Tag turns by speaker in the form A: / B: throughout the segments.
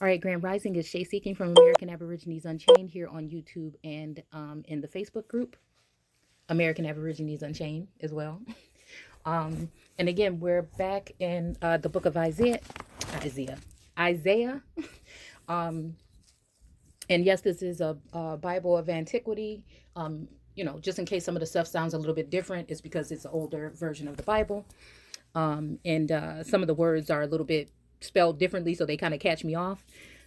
A: All right, Grand Rising is Shay Seeking from American Aborigines Unchained here on YouTube and in the Facebook group, American Aborigines Unchained as well. And again, we're back in the book of Isaiah. Um, and yes, this is a Bible of antiquity. Just in case some of the stuff sounds a little bit different, it's because it's an older version of the Bible. And some of the words are a little bit spelled differently, so they kind of catch me off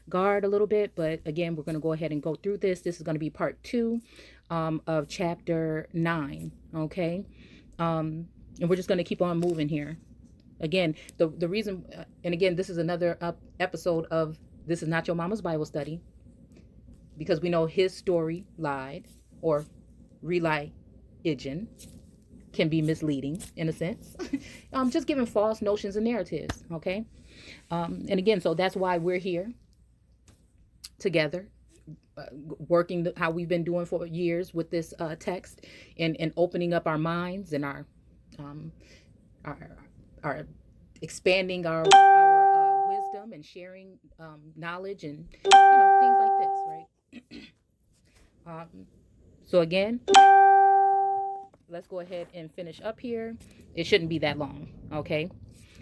A: guard a little bit. But again, we're going to go ahead and go through this. This is going to be part 2 of chapter 9. Okay. And we're just going to keep on moving here. Again, the reason, and again, this is another episode of This Is Not Your Mama's Bible Study, because we know his story lied or religion can be misleading in a sense. Just giving false notions and narratives. Okay. And again, so that's why we're here together, working how we've been doing for years with this text, and opening up our minds and our expanding our wisdom and sharing knowledge and things like this, right? So again, let's go ahead and finish up here. It shouldn't be that long, okay?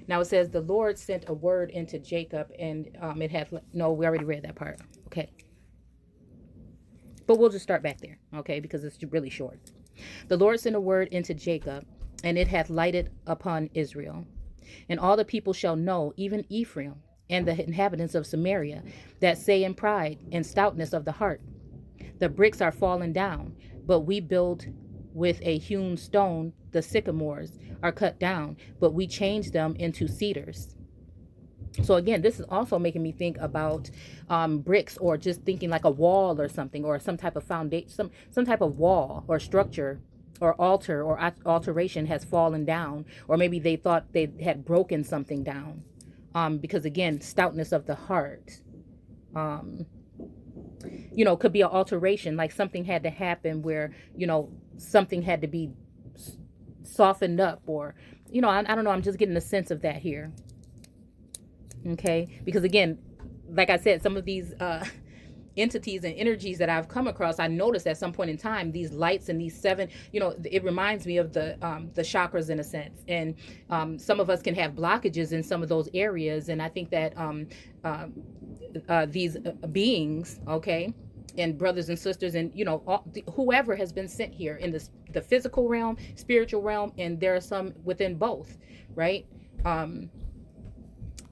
A: Now it says the Lord sent a word into Jacob, and it had no. We already read that part, okay? But we'll just start back there, okay? Because it's really short. The Lord sent a word into Jacob, and it hath lighted upon Israel. And all the people shall know, even Ephraim and the inhabitants of Samaria, that say in pride and stoutness of the heart, the bricks are fallen down, but we build with a hewn stone. The sycamores are cut down, but we change them into cedars. So again, this is also making me think about bricks, or just thinking like a wall or something, or some type of foundation, some type of wall or structure or altar or alteration has fallen down, or maybe they thought they had broken something down, because again, stoutness of the heart, could be an alteration, like something had to happen where, something had to be softened up, or, I don't know. I'm just getting a sense of that here. Okay. Because again, like I said, some of these, entities and energies that I've come across, I noticed at some point in time, these lights and these 7, it reminds me of the chakras in a sense. And some of us can have blockages in some of those areas. And I think that these beings, okay, and brothers and sisters, and whoever has been sent here in the physical realm, spiritual realm, and there are some within both, right?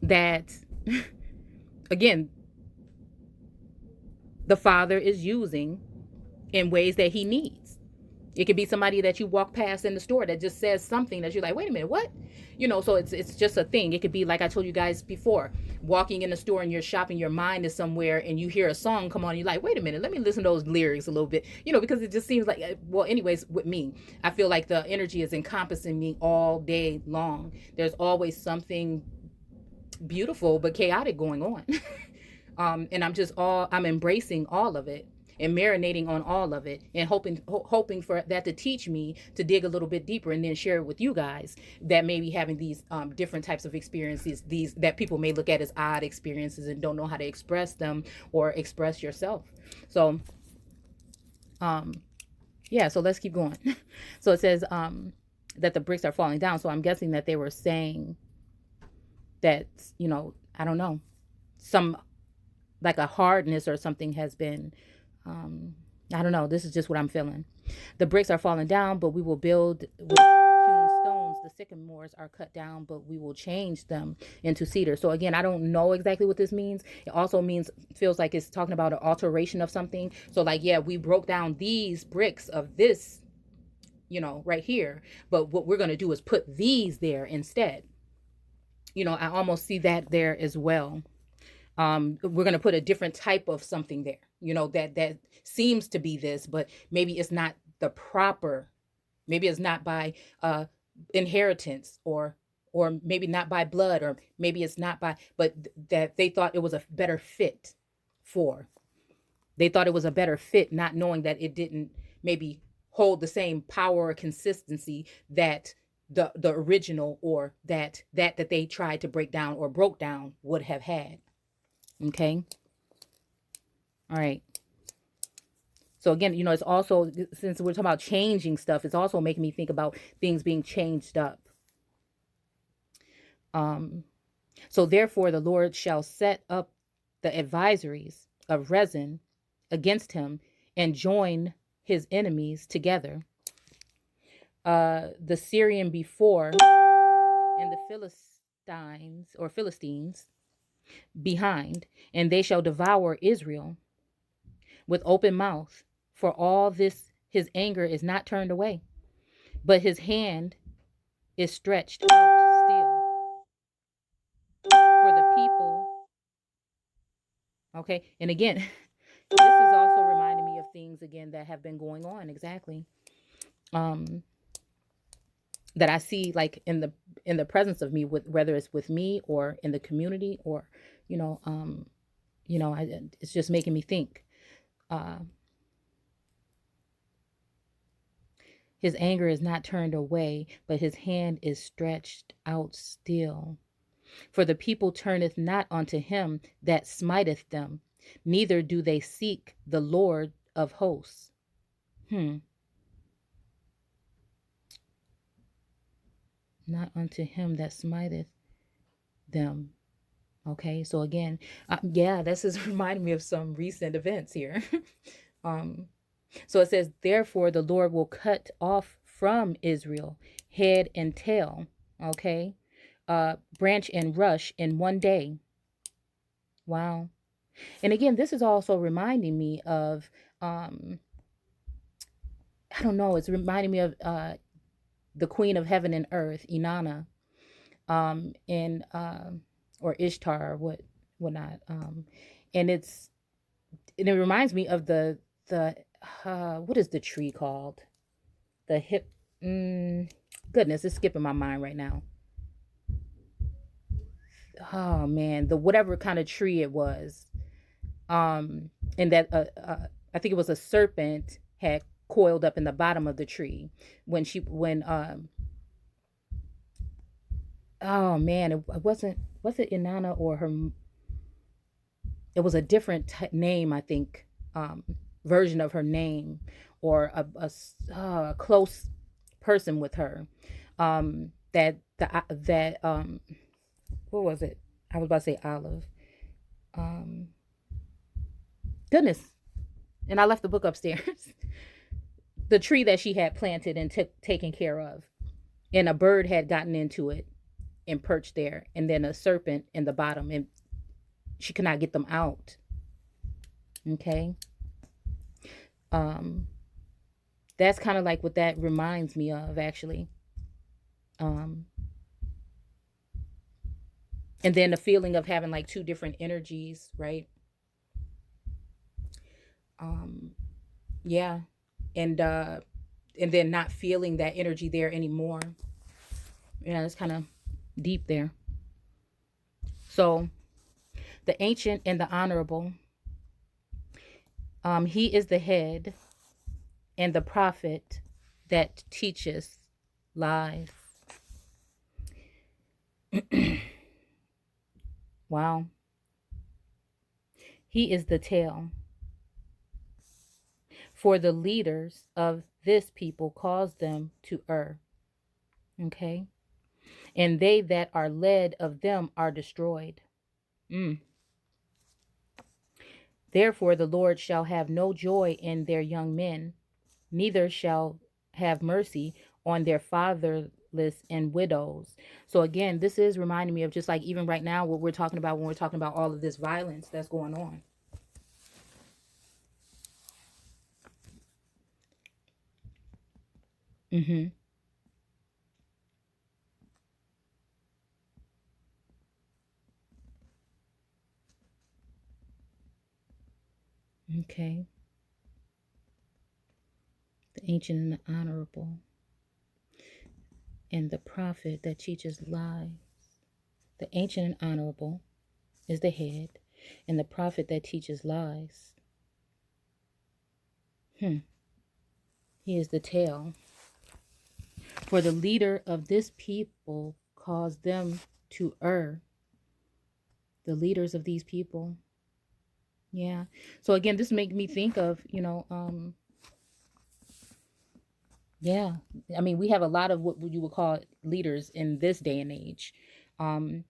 A: That again, the Father is using in ways that he needs. It could be somebody that you walk past in the store that just says something that you're like, wait a minute, what? So it's just a thing. It could be like I told you guys before, walking in the store and you're shopping, your mind is somewhere, and you hear a song come on, you're like, wait a minute, let me listen to those lyrics a little bit, because it just seems like, well, anyways, with me, I feel like the energy is encompassing me all day long. There's always something beautiful but chaotic going on. And I'm embracing all of it and marinating on all of it, and hoping for that to teach me to dig a little bit deeper, and then share it with you guys that may be having these different types of experiences, these that people may look at as odd experiences and don't know how to express them or express yourself. So, so let's keep going. So it says that the bricks are falling down. So I'm guessing that they were saying that, I don't know, some like a hardness or something has been, I don't know. This is just what I'm feeling. The bricks are falling down, but we will build with hewn stones. The sycamores are cut down, but we will change them into cedar. So again, I don't know exactly what this means. It also feels like it's talking about an alteration of something. So like, yeah, we broke down these bricks of this, right here, but what we're going to do is put these there instead. I almost see that there as well. We're going to put a different type of something there, that seems to be this, but maybe it's not the proper, maybe it's not by inheritance, or maybe not by blood, or maybe it's not by, but that they thought it was a better fit for. They thought it was a better fit, not knowing that it didn't maybe hold the same power or consistency that the original, or that they tried to break down or broke down would have had. Okay. All right. So again, it's also, since we're talking about changing stuff, it's also making me think about things being changed up. So therefore the Lord shall set up the advisories of Rezin against him and join his enemies together. The Syrian before and the Philistines behind, and they shall devour Israel with open mouth. For all this his anger is not turned away, but his hand is stretched out still for the people. Okay, and again, this is also reminding me of things again that have been going on, exactly. That I see, like, in the presence of me, with whether it's with me or in the community, or you know um it's just making me think. His anger is not turned away, but his hand is stretched out still. For the people turneth not unto him that smiteth them, neither do they seek the Lord of hosts. Not unto him that smiteth them. Okay, so again, yeah, this is reminding me of some recent events here. So it says, therefore the Lord will cut off from Israel head and tail, okay, branch and rush in one day. Wow. And again, this is also reminding me of, I don't know, it's reminding me of the Queen of Heaven and Earth, Inanna, in or Ishtar, or whatnot, and it reminds me of the what is the tree called? The hip. Goodness, it's skipping my mind right now. Oh man, the whatever kind of tree it was, and that I think it was a serpent had coiled up in the bottom of the tree when oh man, it wasn't, was it Inanna or her? It was a different name, I think, version of her name, or a close person with her. That what was it? I was about to say Olive. Um, Goodness, and I left the book upstairs. The tree that she had planted and taken care of, and a bird had gotten into it and perched there, and then a serpent in the bottom, and she could not get them out. Okay. That's kind of like what that reminds me of, actually. um and then the feeling of having like two different energies, right? Yeah. And then not feeling that energy there anymore. Yeah, it's kind of deep there. So the ancient and the honorable, he is the head, and the prophet that teaches lies. Wow. He is the tail. For the leaders of this people cause them to err. Okay. And they that are led of them are destroyed. Therefore the Lord shall have no joy in their young men, neither shall have mercy on their fatherless and widows. So again, this is reminding me of, just like even right now, what we're talking about when we're talking about all of this violence that's going on. Okay. The ancient and the honorable, and the prophet that teaches lies. The ancient and honorable is the head, and the prophet that teaches lies. He is the tail. For the leader of this people caused them to err. The leaders of these people. Yeah. So again, this made me think of, yeah. I mean, we have a lot of what you would call leaders in this day and age. Um,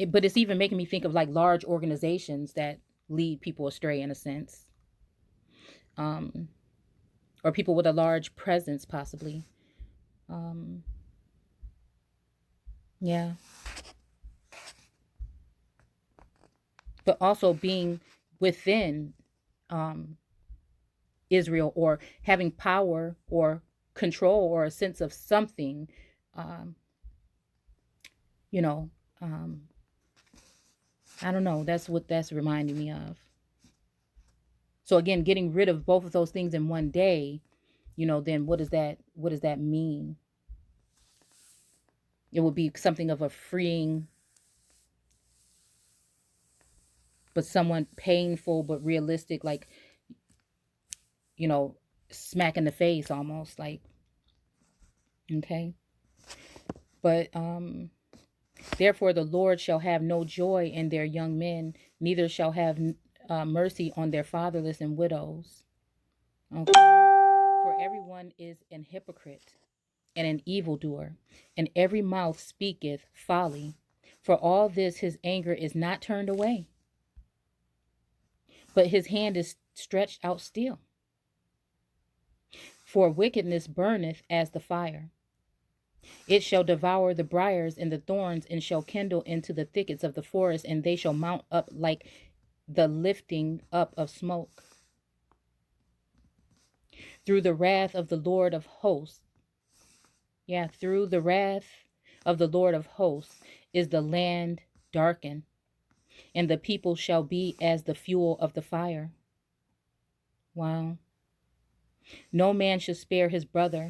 A: but it's even making me think of like large organizations that lead people astray in a sense, um, or people with a large presence, possibly. Um, yeah. But also being within um, Israel, or having power or control or a sense of something, um, you know, um, I don't know. That's what that's reminding me of. So again, getting rid of both of those things in one day, then what does that mean? It would be something of a freeing, but somewhat painful, but realistic, like, you know, smack in the face almost, like, okay. But therefore the Lord shall have no joy in their young men, neither shall have mercy on their fatherless and widows. Okay. For everyone is an hypocrite and an evildoer, and every mouth speaketh folly. For all this his anger is not turned away, but his hand is stretched out still. For wickedness burneth as the fire. It shall devour the briars and the thorns, and shall kindle into the thickets of the forest, and they shall mount up like the lifting up of smoke. Through the wrath of the Lord of hosts, yeah, through the wrath of the Lord of hosts is the land darkened, and the people shall be as the fuel of the fire. Wow. No man shall spare his brother,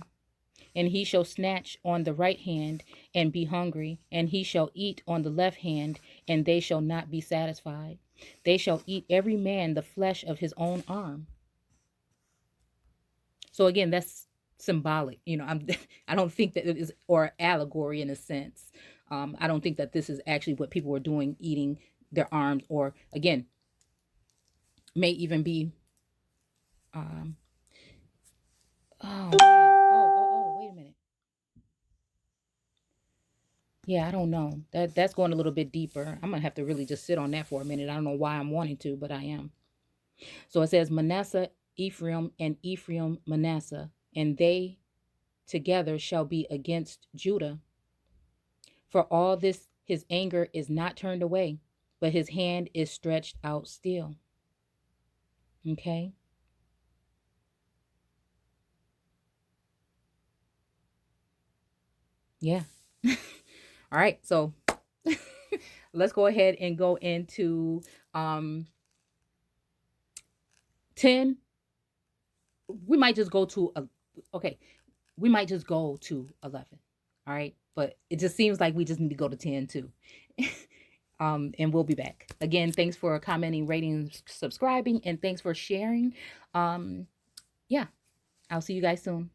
A: and he shall snatch on the right hand and be hungry, and he shall eat on the left hand, and they shall not be satisfied. They shall eat every man the flesh of his own arm. So again, that's symbolic. I don't think that it is, or allegory in a sense. I don't think that this is actually what people were doing, eating their arms, or again, may even be. Um, oh man! Oh! Wait a minute. Yeah, I don't know. That's going a little bit deeper. I'm gonna have to really just sit on that for a minute. I don't know why I'm wanting to, but I am. So it says Manasseh, Ephraim, and Ephraim, Manasseh, and they together shall be against Judah. For all this, his anger is not turned away, but his hand is stretched out still. Okay. Yeah. All right. So let's go ahead and go into 10. We might just go to okay. We might just go to 11. All right. But it just seems like we just need to go to 10 too. And we'll be back. Again, thanks for commenting, rating, subscribing, and thanks for sharing. Yeah. I'll see you guys soon.